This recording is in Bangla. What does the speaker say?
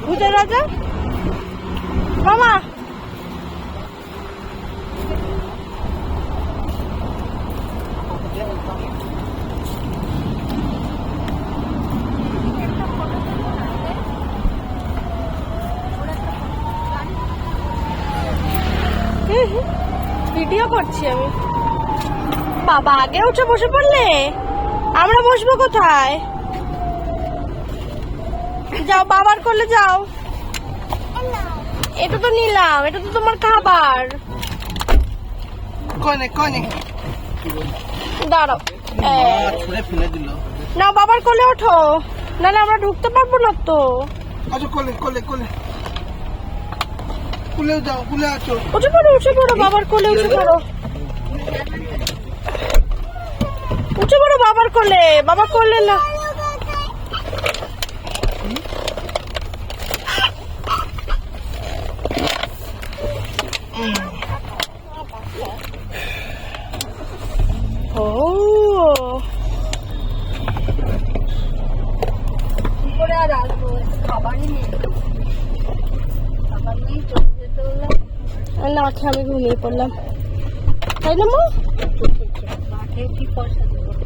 ভূতের রাজা মামা ভিডিও করছি আমি। বাবা আগে উঠে বসে পড়লে, আমরা বসবো কোথায়? যাও বাবার কোলে যাও। এটা তো নিলাম, এটা তো তোমার খাবার। দাঁড়াও, না বাবার কোলে ওঠো, নাহলে আমরা ঢুকতে পারবো না তো। উঠে পড়ো, উঠে পড়ো, বাবার কোলে উঠে পড়ো, উঠে পড়ো বাবার কোলে। বাবার কোলে না, ও করে আর আসবো, খাবারই নেই, খাবার নেই, চলে যেতে হলো না। আমি ঘুমিয়ে পড়লাম, তাই না মা? মাঠে কি পয়সা